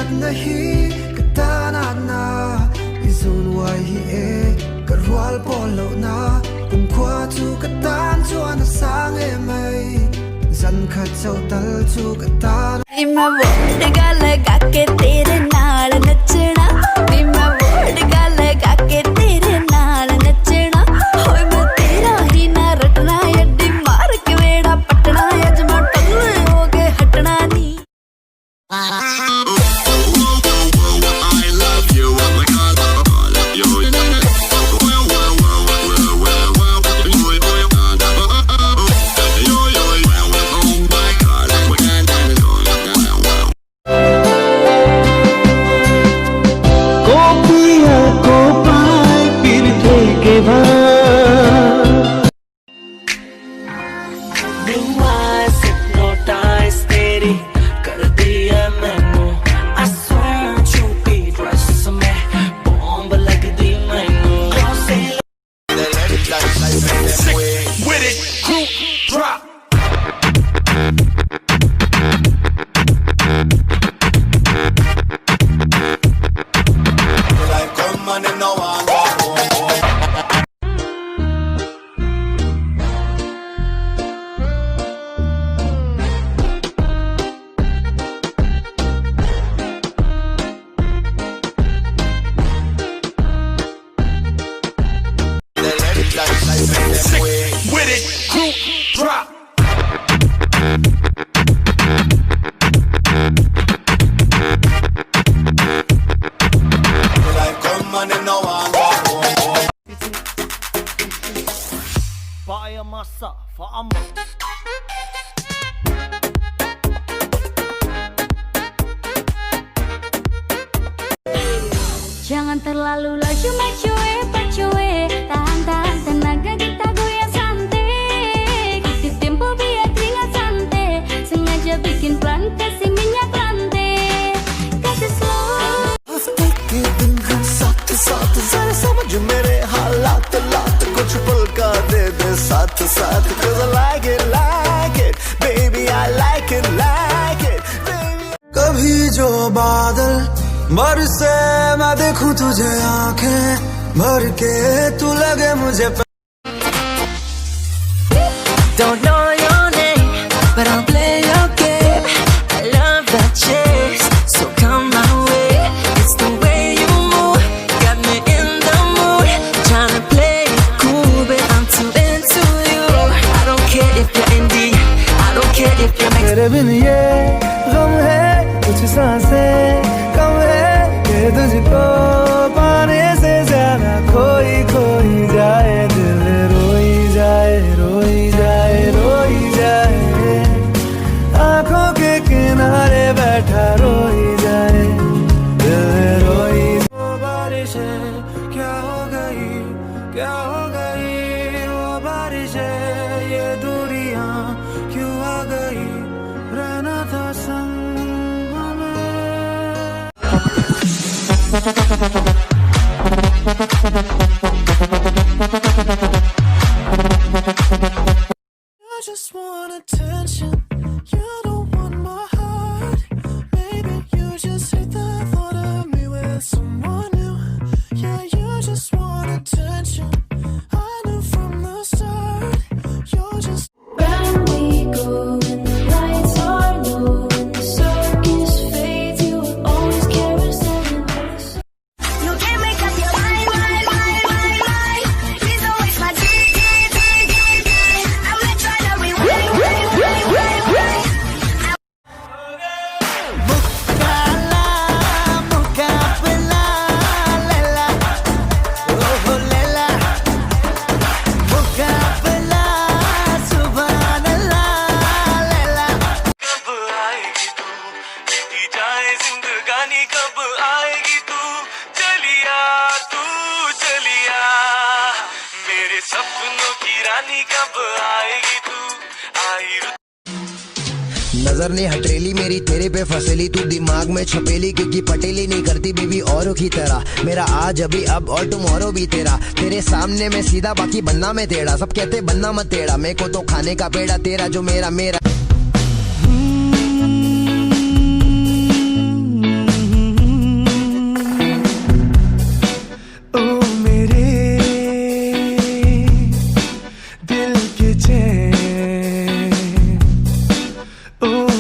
kat nahi katana na izun wai hi e karwal polo na kum khwa chu katan chu an sang e mai zan khat chau tal chu katan मैं vote गा लगा के तेरे नाल नचना नी मैं vote गा लगा के तेरे नाल नचना होए मैं तेरा ही ना रटना अड्डी मार के वेड़ा पटना अज मैं टल्ले हो के हटना नी I love you, oh my God, I love you. With it, group drop. Fire massa, fire. Jangan terlalu laju pacoe tahan tenaga kita goyang santai di tempo biar keringat santai sengaja bikin plan kasih minyak rantai kasih slow हफ्ते के दिन हम साथ साथ जरा समझ मेरे हालात लात कुछ पल का दे दे साथ साथ cause I like it baby I like it baby कभी जो बादल बरसे मैं देखूं तुझे आंखें भर के तू लगे मुझे Don't know your name, but I'll play your game. I love that chase, so come my way. It's the way you move, got me in the mood. Tryna play it cool, but I'm too into you. I don't care if you're indie, I don't care if you're Mexican. तेरे बिन ये गम है कुछ सांसें कम है कि तुझको पाने से ज्यादा खोई जाए दिल रोई जाए आंखों के किनारे बैठा रोई जाए दिल रोई वो बारिश है क्या हो गई वो बारिश है ये दूरियां क्यों आ गई रहना था संग हमें I just want attention. You don't want my heart. Maybe you just hate the thought of me with someone new. Yeah, you just want attention. I knew from the start. You're just round we go when the lights are low when the circus fades you will always carousel you can't make up your mind please don't waste my time I'm not trying to rewind कब आएगी तू चलिया मेरे सपनों की रानी कब आएगी तू आई नजर ने हथेली मेरी तेरे पे फसेली तू दिमाग में छपेली क्योंकि पटेली नहीं करती बीवी औरों की तरह मेरा आज अभी अब और टुमारो भी तेरा तेरे सामने मैं सीधा बाकी बनना मैं टेढ़ा सब कहते बनना मत टेढ़ा मेरे को तो खाने का पेड़ा तेरा जो मेरा Ooh.